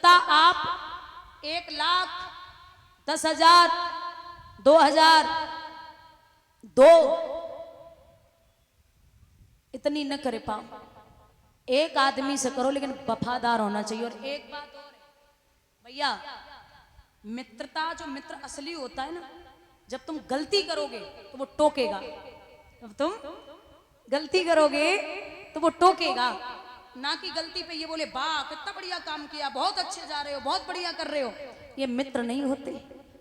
मित्रता आप 1,00,000, 10,000, 2,000, 2 इतनी न करे पाओ। एक आदमी से करो लेकिन वफादार होना चाहिए। और एक बात और है भैया, मित्रता जो मित्र असली होता है ना, जब तुम गलती करोगे तो वो टोकेगा। जब तुम गलती करोगे तो वो टोकेगा, ना कि गलती पे ये बोले वाह कितना बढ़िया काम किया, बहुत अच्छे जा रहे हो, बहुत बढ़िया कर रहे हो। ये मित्र नहीं होते,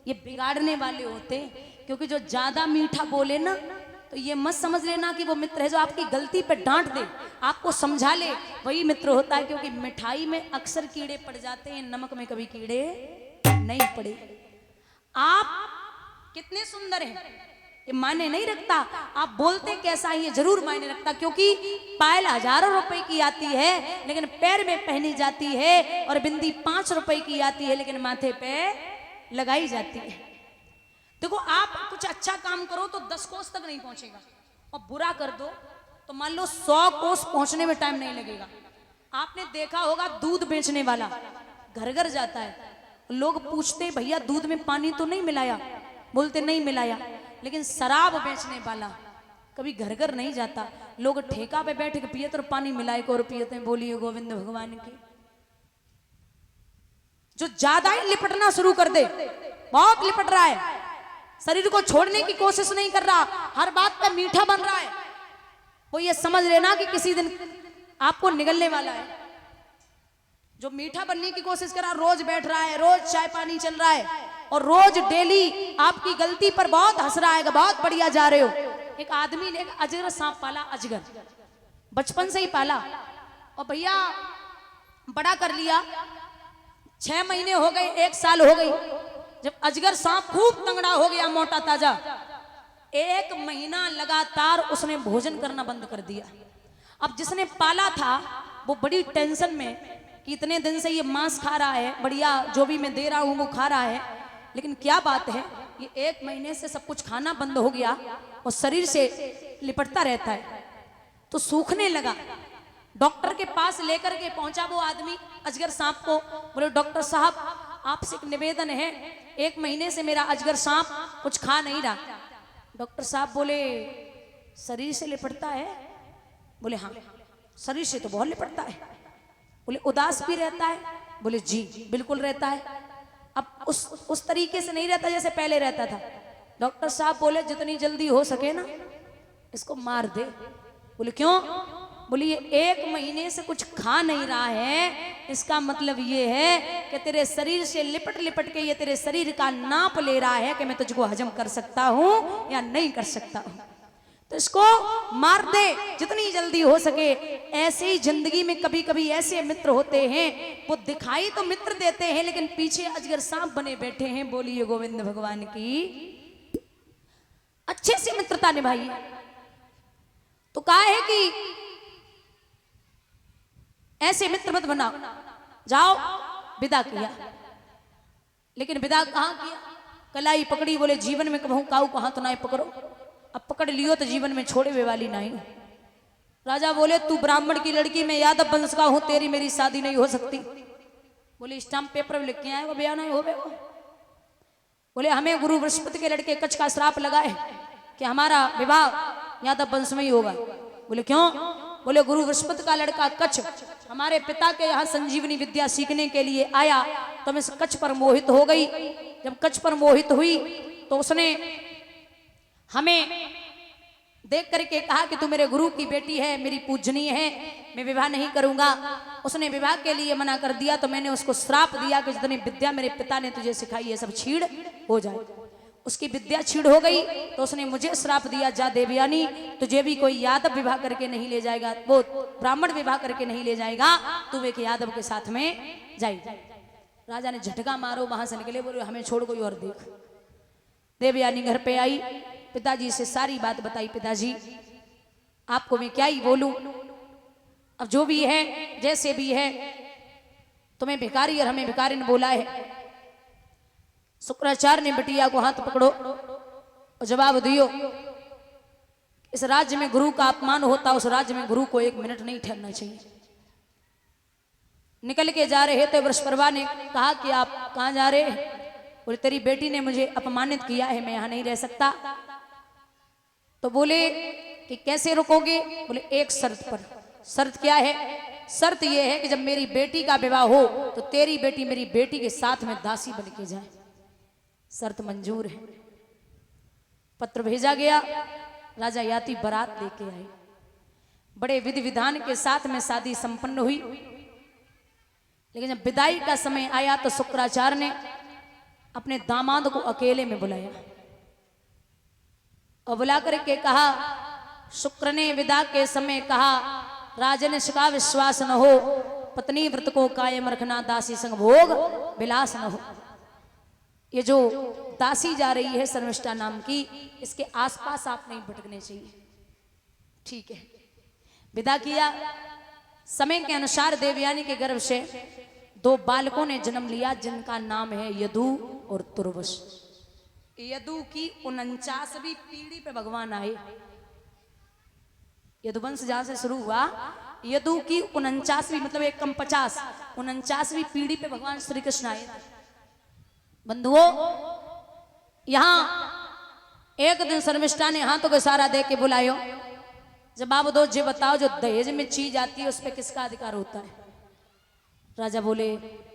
ये बिगाड़ने वाले होते। क्योंकि जो ज्यादा मीठा बोले ना, तो ये मत समझ लेना कि वो मित्र है। जो आपकी गलती पे डांट दे, आपको समझा ले, वही मित्र होता है। क्योंकि मिठाई में अक्सर कीड़े पड़ जाते हैं, नमक में कभी कीड़े नहीं पड़े। आप कितने सुंदर हैं ये मायने नहीं रखता, आप बोलते कैसा है ये जरूर मायने रखता। क्योंकि पायल हजारों रुपए की आती है लेकिन पैर में पहनी जाती है, और बिंदी 5 रुपए की आती है लेकिन माथे पे लगाई जाती है। देखो, आप कुछ अच्छा काम करो तो 10 कोस तक नहीं पहुंचेगा, और बुरा कर दो तो मान लो 100 कोस पहुंचने में टाइम नहीं लगेगा। आपने देखा होगा दूध बेचने वाला घर घर जाता है, लोग पूछते भैया दूध में पानी तो नहीं मिलाया, बोलते नहीं मिलाया। लेकिन शराब बेचने वाला कभी घर घर नहीं जाता, लोग ठेका पे बैठ के पिए तो पानी मिलाए को और पियते। बोलिए गोविंद भगवान की। जो ज्यादा ही लिपटना शुरू कर दे, बहुत लिपट रहा है, शरीर को छोड़ने की कोशिश नहीं कर रहा, हर बात पे मीठा बन रहा है, वो ये समझ लेना कि किसी दिन आपको निगलने वाला है। जो मीठा बनने की कोशिश कर रहा, रोज बैठ रहा है, रोज चाय पानी चल रहा है, और रोज डेली आपकी गलती पर बहुत हंस रहा है, बहुत बढ़िया जा रहे हो। एक आदमी ने एक अजगर सांप पाला, अजगर बचपन से ही पाला, और भैया बड़ा कर लिया। 6 महीने हो गए, 1 साल हो गई, जब अजगर सांप खूब तंगड़ा हो गया, मोटा ताजा, 1 महीना लगातार उसने भोजन करना बंद कर दिया। अब जिसने पाला था वो बड़ी टेंशन में कि इतने दिन से ये मांस खा रहा है, बढ़िया जो भी मैं दे रहा हूं वो खा रहा है, लेकिन क्या बात है ये 1 महीने से सब कुछ खाना बंद हो गया और शरीर से लिपटता रहता है, तो सूखने लगा। डॉक्टर के पास लेकर के पहुंचा वो आदमी अजगर सांप को, बोले डॉक्टर साहब आपसे एक निवेदन है, 1 महीने से मेरा अजगर सांप कुछ खा नहीं रहा। डॉक्टर साहब बोले शरीर से लिपटता है? बोले हाँ शरीर से तो बहुत लिपटता है। बोले उदास भी रहता है? बोले जी बिल्कुल रहता है। अब उस तरीके से नहीं रहता जैसे पहले रहता था। डॉक्टर साहब बोले जितनी जल्दी हो सके ना इसको मार दे। बोले क्यों? बोले ये 1 महीने से कुछ खा नहीं रहा है, इसका मतलब ये है कि तेरे शरीर से लिपट लिपट के ये तेरे शरीर का नाप ले रहा है कि मैं तुझको हजम कर सकता हूं या नहीं कर सकता हूं, तो इसको मार दे जितनी जल्दी हो सके। ऐसे ही जिंदगी में कभी कभी ऐसे मित्र होते हैं, वो दिखाई तो मित्र देते हैं लेकिन पीछे अजगर सांप बने बैठे हैं। बोलिए गोविंद भगवान की। अच्छे से मित्रता निभाइए। तो कहा है कि ऐसे मित्र मत बनाओ। जाओ विदा किया, लेकिन विदा कहां किया? कलाई पकड़ी, बोले जीवन में कहूं काऊ कहां तो ना पकड़ो, अब पकड़ लियो तो जीवन में छोड़े वे वाली नहीं। राजा बोले तू ब्राह्मण की लड़की, मैं यादव वंश का हूं, तेरी मेरी शादी नहीं हो सकती। बोले स्टाम्प पेपर लिख के आए वो बयान हो गए। बोले हमें गुरु बृहस्पति के लड़के कच्छ का श्राप लगा है कि हमारा विवाह यादव वंश में ही होगा। बोले क्यों? बोले गुरु बृहस्पति का लड़का कच्छ हमारे पिता के यहाँ संजीवनी विद्या सीखने के लिए आया, तो मैं कच्छ पर मोहित हो गई। जब कच्छ पर मोहित हुई तो उसने हमें देख करके कहा कि तू मेरे गुरु की बेटी है, मेरी पूजनीय है, मैं विवाह नहीं करूंगा। उसने विवाह के लिए मना कर दिया, तो मैंने उसको श्राप दिया कि जितनी विद्या मेरे पिता ने तुझे सिखाई है सब छीड़ हो जाए। उसकी विद्या छीड़ हो गई तो उसने मुझे श्राप दिया, जा देवयानी तुझे भी कोई यादव विवाह करके नहीं ले जाएगा, वो ब्राह्मण विवाह करके नहीं ले जाएगा, तू एक यादव के साथ में जाई। राजा ने झटका मारो, वहां से निकले, बोले हमें छोड़ कोई और देख। देवयानी घर पे आई, पिताजी से सारी बात बताई। पिताजी आपको मैं क्या ही बोलूं, अब जो भी है जैसे भी है, तुम्हें भिखारी और हमें भिखारी ने बोला है। शुक्राचार्य ने बिटिया को हाथ पकड़ो और जवाब दियो, इस राज्य में गुरु का अपमान होता, उस राज्य में गुरु को 1 मिनट नहीं ठहरना चाहिए। निकल के जा रहे थे। वृषपर्वा ने कहा कि आप कहाँ जा रहे हैं? बोले तेरी बेटी ने मुझे अपमानित किया है, मैं यहाँ नहीं रह सकता। तो बोले कि कैसे रुकोगे? बोले एक शर्त पर। शर्त क्या है? शर्त यह है कि जब मेरी बेटी का विवाह हो तो तेरी बेटी मेरी बेटी के साथ में दासी बन के जाए। शर्त मंजूर है। पत्र भेजा गया, राजा याति बारात लेके आए। बड़े विधि विधान के साथ में शादी संपन्न हुई। लेकिन जब विदाई का समय आया तो शुक्राचार्य ने अपने दामाद को अकेले में बुलाया और बुला करके कहा, शुक्र ने विदा के समय कहा, राजनिश का विश्वास न हो, पत्नी व्रत को कायम रखना, दासी संग भोग विलास न हो। ये जो दासी जा रही है शर्मिष्ठा नाम की, इसके आसपास आप नहीं भटकने चाहिए। ठीक है, विदा किया। समय के अनुसार देवयानी के गर्भ से 2 बालकों ने जन्म लिया, जिनका नाम है यदु और तुर्वस। यदु की 49वीं पीढ़ी पे भगवान आए। यदुवंश जहां से शुरू हुआ, यदु की 49वीं मतलब 1 कम 50, 49वीं पीढ़ी पे भगवान श्री कृष्ण आए। बंधुओं, यहां एक दिन शर्मिष्ठा ने हाथों को इशारा दे के बुलायो, जवाब दो, जे बताओ जो दहेज में चीज आती है उस पर किसका अधिकार होता है? राजा बोले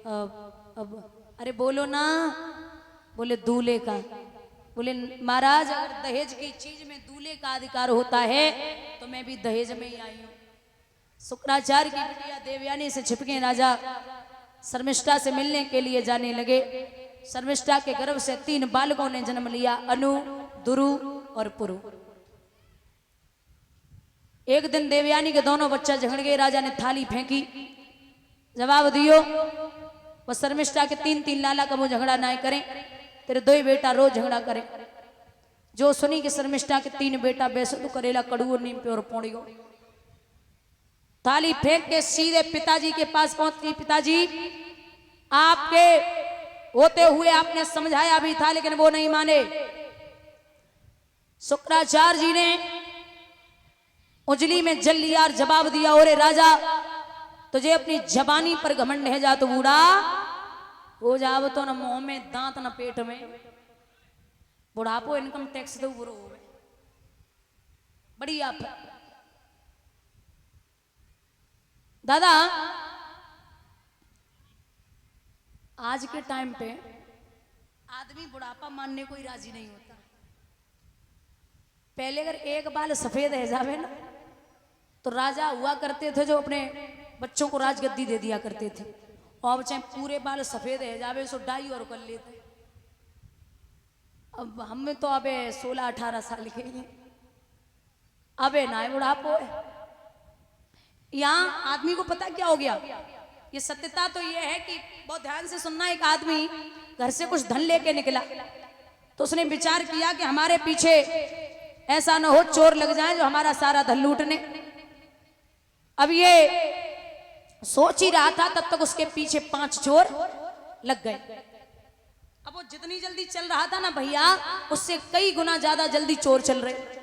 अब अरे बोलो ना। बोले दूल्हे का। बोले महाराज, अगर दहेज की चीज में दूल्हे का अधिकार होता है तो मैं भी दहेज में ही आई हूं। शुक्राचार्य की बिटिया देवयानी से छिपके राजा शर्मिष्ठा से मिलने के लिए जाने लगे। शर्मिष्ठा के गर्भ से 3 बालकों ने जन्म लिया, अनु, दुरु और पुरु। एक दिन देवयानी के दोनों बच्चा झगड़ गए। राजा ने थाली फेंकी, जवाब दियो, वह शर्मिष्ठा के 3 लाला कबू झगड़ा ना करें, तेरे 2 बेटा रोज झगड़ा करें। जो सुनी कि शर्मिष्ठा के 3 बेटा बेसो तो करेला कड़ू नीम पे और पौड़ियो। थाली फेंक के सीधे पिताजी के पास पहुंच गई। पिताजी, आपके होते हुए आपने समझाया भी था, लेकिन वो नहीं माने। शुक्राचार्य जी ने उंगली में जल लिया और जवाब दिया, ओरे राजा, तुझे अपनी जबानी पर घमंड है, जा तो बूढ़ा हो जाओ तो न मुंह में दांत न पेट में। बुढ़ापो इनकम टैक्स तो बुरो हो बड़ी आप। दादा, आज के टाइम पे आदमी बुढ़ापा मानने को ही राजी नहीं होता। पहले अगर एक बाल सफेद है जावे ना तो राजा हुआ करते थे जो अपने बच्चों को राजगद्दी दे दिया करते थे, और चाहे पूरे बाल सफेद है जावे सो डाई और कर लेते। अब हमें तो अबे 16-18 साल के हैं, अबे ना बुढ़ापो है। यहाँ आदमी को पता क्या हो गया, ये सत्यता तो ये है कि बहुत ध्यान से सुनना। एक आदमी घर से कुछ धन लेके निकला तो उसने विचार किया कि हमारे पीछे ऐसा न हो चोर लग जाए जो हमारा सारा धन लूटने। अब ये सोच ही रहा था, तब तक उसके पीछे 5 चोर लग गए। अब वो जितनी जल्दी चल रहा था ना भैया, उससे कई गुना ज्यादा जल्दी चोर चल रहे।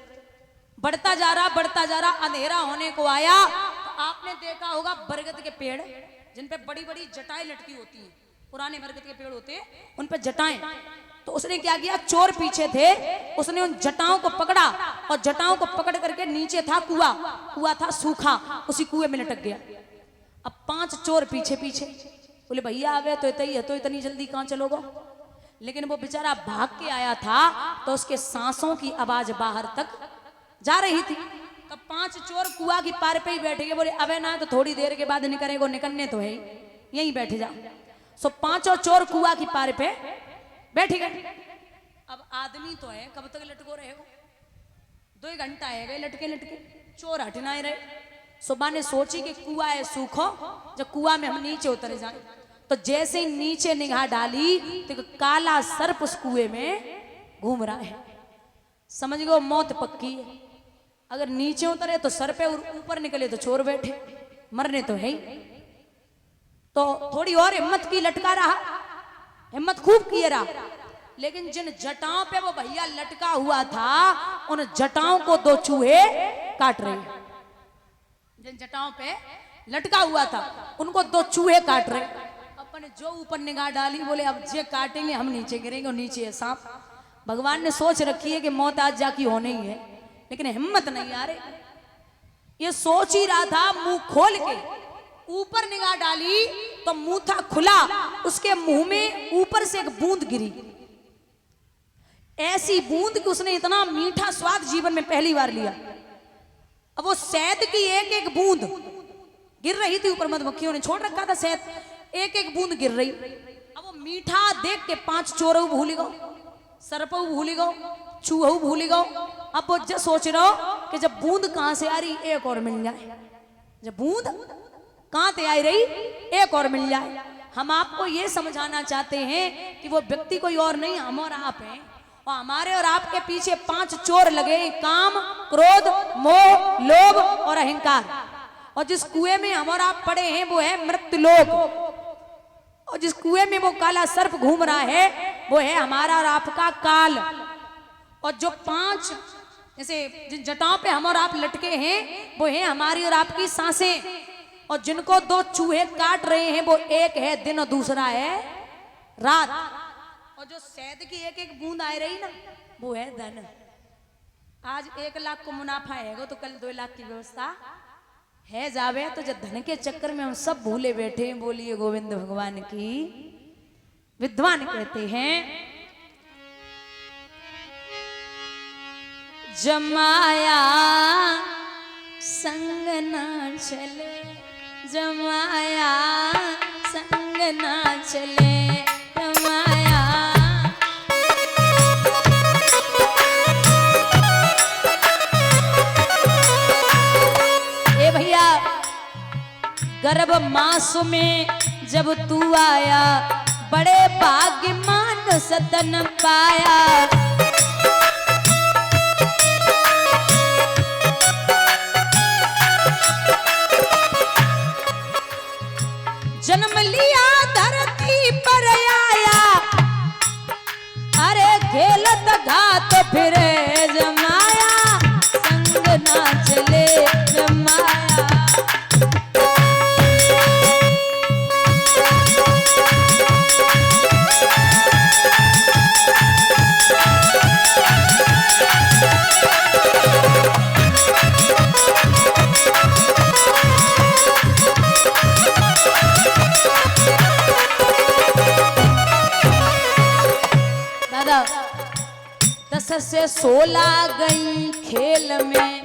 बढ़ता जा रहा, अंधेरा होने को आया तो आपने देखा होगा बरगद के पेड़ जिन पे बड़ी बड़ी जटाएं लटकी होती हैं, पुराने बरगद के पेड़ होते हैं उन पे जटाएं। तो उसने क्या किया, चोर पीछे थे, उसने उन जटाओं को पकड़ा और जटाओं को पकड़ करके नीचे था कुआं था सूखा, उसी कुएं में लटक गया। अब 5 चोर पीछे पीछे। बोले भैया आ गए तो इतना ही है, तो इतनी जल्दी कहां चलोगे? लेकिन वो बेचारा भाग के आया था तो उसके सांसों की आवाज बाहर तक जा रही थी। तो 5 चोर कुआं की पार पे ही बैठ गए। बोले अबे ना, तो थोड़ी देर के बाद निकलेगो, निकलने तो है यहीं बैठ जा। सो 5 चोर कुआं की पार पे बैठ गए। अब आदमी तो है, कब तक लटको रहे हो? 2 घंटा है गए लटके, चोर हटना ही रहे। सुबह ने सोची कि कुआं है सूखो, जब कुआं में हम नीचे उतर जाए। तो जैसे ही नीचे निगाह डाली तो काला सर्प उस कुएं में घूम रहा है। समझ गए मौत पक्की है। अगर नीचे उतरे तो सर पे, ऊपर निकले तो चोर बैठे, मरने तो है ही। तो थोड़ी और हिम्मत की, लटका रहा, हिम्मत खूब किए रहा। लेकिन जिन जटाओं पे वो भैया लटका हुआ था उन जटाओं को 2 चूहे काट रहे। जिन जटाओं पे लटका हुआ था, उनको दो चूहे काट रहे। अपन जो ऊपर निगाह डाली, बोले अब जे काटेंगे हम नीचे गिरेंगे, और नीचे है सांप। भगवान ने सोच रखी है कि मौत आज जाकी होनी ही है, लेकिन हिम्मत नहीं आ रही। ये सोच ही रहा था, मुंह खोल के ऊपर निगाह डाली तो मुंह था खुला, उसके मुंह में ऊपर से एक बूंद गिरी। ऐसी बूंद कि उसने इतना मीठा स्वाद जीवन में पहली बार लिया। अब वो शहद की एक एक बूंद गिर रही थी ऊपर, मधुमक्खियों ने छोड़ रखा था शहद, एक एक बूंद गिर रही। अब वो मीठा देख के 5 चोरऊ भूल गो, सरपऊ भूल गो, चूहू भूल गो। अब वो जब सोच रहा हो कि जब बूंद कहां से आ रही, एक और मिल जाए। जब बूंद कहां से आई रही, एक और मिल जाए। हम आपको ये समझाना चाहते हैं कि वो व्यक्ति कोई और नहीं, हम और आप हैं। और हमारे और आपके पीछे 5 चोर लगे, काम, क्रोध, मोह, लोभ और अहंकार। और जिस कुएं में हम और आप पड़े हैं वो है मृत्युलोक। और जिस कुएं में वो काला सर्प घूम रहा है वो है हमारा और आपका काल। और जो 5 जैसे जिन जटाओं पे हम और आप लटके हैं वो है हमारी और आपकी सांसें। और जिनको 2 चूहे काट रहे हैं वो एक है दिन और दूसरा है रात। और जो शहद की एक एक बूंद आ रही ना वो है धन। आज 1 लाख को मुनाफा है तो कल 2 लाख की व्यवस्था है जावे। तो जब धन के चक्कर में हम सब भूले बैठे हैं, बोलिए गोविंद भगवान की। विद्वान कहते हैं जमाया संग ना चले, जमाया संग ना चले, जमाया। ए भैया, गर्भ मास में जब तू आया, बड़े भाग्यमान सतन पाया। जन्म लिया धरती पर आया, अरे खेलत घात फिरे, जमाया संग ना चले, जमाया। दादा 10 से 16 गई खेल में।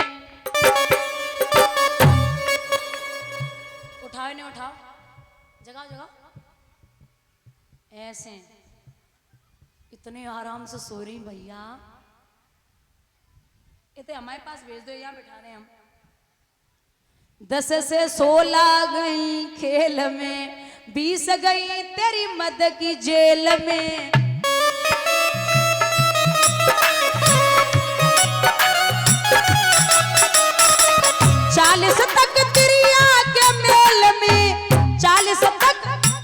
उठाओ नहीं उठाओ, जगाओ जगाओ। ऐसे इतने आराम से सो रही भैया, इतने हमारे पास भेज दो, यहाँ बिठा रहे हम। 10 से 16 गई खेल में, 20 गई तेरी मद की जेल में। 40 तक तिरिया के मेल में, 40 तक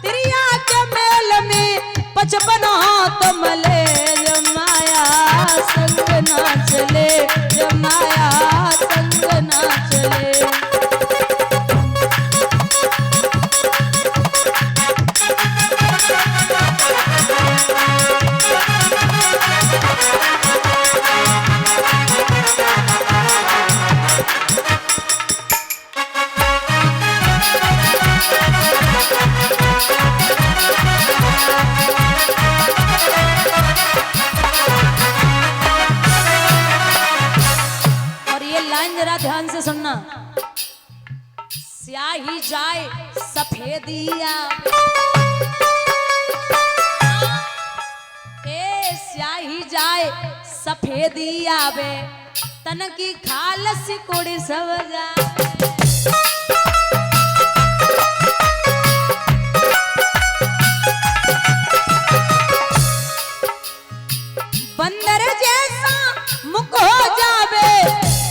तिरिया के मेल में, 55 हाथ मले, जमाया संग ना चले, जमाया संग ना चले। ध्यान से सुनना, स्याही जाए सफेदिया, ए स्याही जाए सफेदिया बे, तन की खाल सिकुड़ सब जा। बंदर जैसा मुख हो जावे,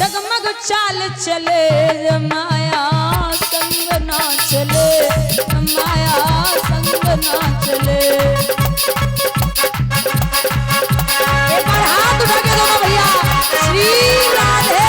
डगमग चाल चले, जमाया संग ना चले, जमाया संग ना चले। एक बार हाथ उठा के दोनों भैया, श्री राधे।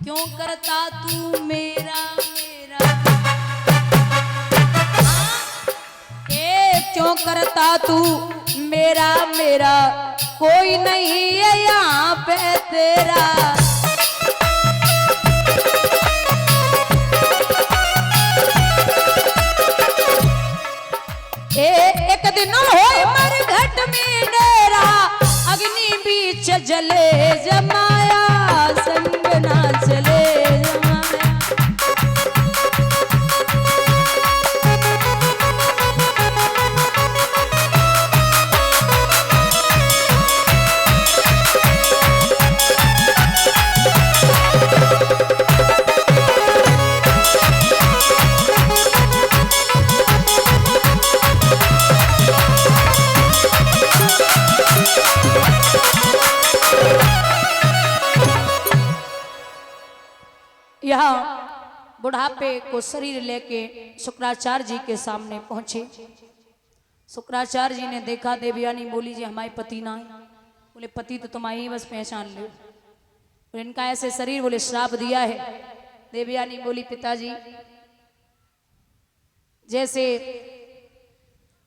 क्यों करता तू मेरा मेरा, क्यों करता तू मेरा मेरा, कोई नहीं है यहाँ पे तेरा। एक दिन होए मरघट में डेरा, अग्नि बीच जले जमाया, संग ना चले जमाया। यहाँ बुढ़ापे को शरीर लेके शुक्राचार्य जी के सामने पहुंचे। शुक्राचार्य जी ने देखा, देवयानी बोली जी हमारे पति ना है। बोले पति तो तुम्हारी ही बस पहचान लो। और इनका ऐसे शरीर, बोले श्राप दिया है। देवयानी बोली पिताजी जैसे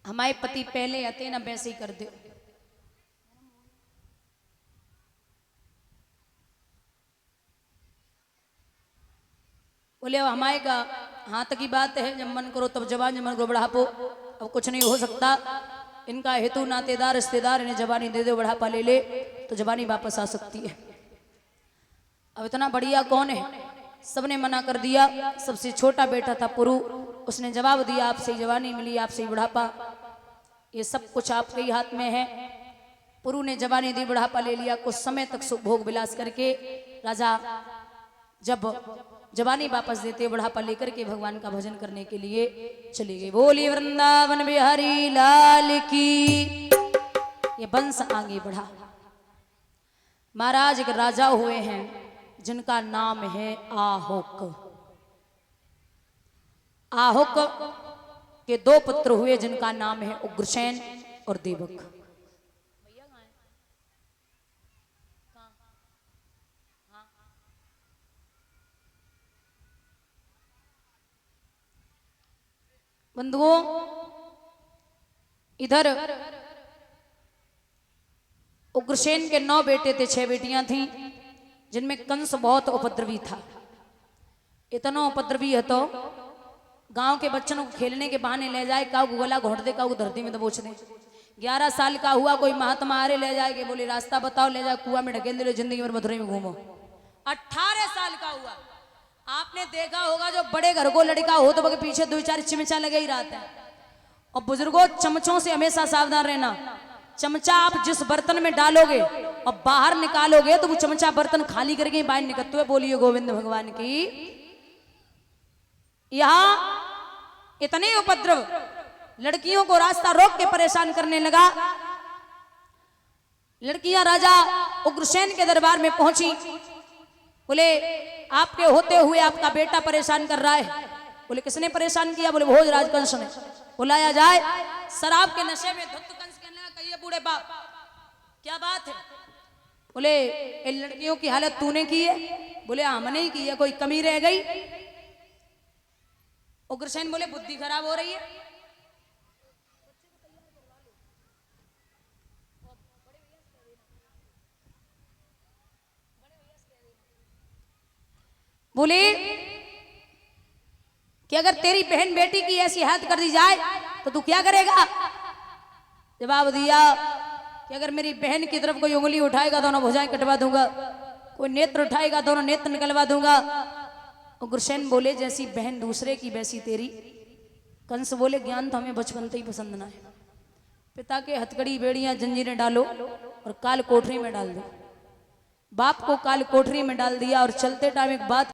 हमारे पति पहले आते ना वैसे ही कर दो। बोले अब हमारे का हाथ की बात है, जब मन करो तब जवान, जब मन करो बढ़ापो, अब कुछ नहीं हो सकता। इनका हेतु नातेदार रिश्तेदार इन्हें जवानी दे दो, बढ़ापा ले ले तो जवानी वापस आ सकती है। अब इतना बढ़िया कौन है, सबने मना कर दिया। सबसे छोटा बेटा था पुरु, उसने जवाब दिया आपसे जवानी मिली, आपसे बुढ़ापा, ये सब कुछ आपके ही हाथ में है। पुरु ने जवानी दी, बुढ़ापा ले लिया। कुछ समय तक सुख भोग विलास करके राजा जब जवानी वापस देते, बुढ़ापा लेकर के भगवान का भजन करने के लिए चली गई। बोली वृंदावन बिहारी लाल की। ये वंश आगे बढ़ा। महाराज एक राजा हुए हैं जिनका नाम है आहुक। आहुक के दो पुत्र हुए जिनका नाम है उग्रसेन और देवक। बंधुओं इधर उग्रसेन के 9 बेटे थे, 6 बेटियां थीं, जिनमें कंस बहुत उपद्रवी था। इतना उपद्रवी है तो गांव के बच्चों को खेलने के बहाने ले जाए, काऊ गला घोट दे, काऊ धरती में दबोच दे। 11 साल का हुआ, कोई महात्मा आरे ले जाए, बोले रास्ता बताओ, ले जाए कुआं में ढकेल दे, जिंदगी भर मथुरा में घूमो। 18 साल का हुआ। आपने देखा होगा जो बड़े घर को लड़का हो तो पीछे 2-4 चिमचा लगे ही रहता है। और बुजुर्गों चमचों से हमेशा सावधान रहना। चमचा आप जिस बर्तन में डालोगे और बाहर निकालोगे तो वो चमचा बर्तन खाली करके बाहर निकलते हुए बोलिए गोविंद भगवान की। यहां इतने उपद्रव, लड़कियों को रास्ता रोक के परेशान करने लगा। लड़कियां राजा उग्रसेन के दरबार में पहुंची। बोले आपके होते हुए आपका बेटा परेशान कर रहा है। बोले किसने परेशान किया? बोले भोजराज कंस ने। बुलाया जाए। शराब के नशे में धुत कंस कहने लगा, कहिए बूढ़े बाप क्या बात है? बोले इन लड़कियों की हालत तूने की है? बोले हमने ही की है, कोई कमी रह गई? उग्रसेन बोले बुद्धि खराब हो रही है। बोले कि अगर तेरी बहन बेटी की ऐसी हालत कर दी जाए तो तू क्या करेगा? जवाब दिया कि अगर मेरी बहन की तरफ कोई उंगली उठाएगा दोनों भुजाएं कटवा दूंगा, कोई नेत्र उठाएगा दोनों नेत्र निकलवा दूंगा। उग्रसेन बोले जैसी बहन दूसरे की वैसी तेरी। कंस बोले ज्ञान तो हमें बचपन से ही पसंद ना है। पिता के हथकड़ी बेड़ियां जंजीरें डालो और काल कोठरी में डाल दो। बाप को काल कोठरी में डाल दिया और चलते टाइम एक बात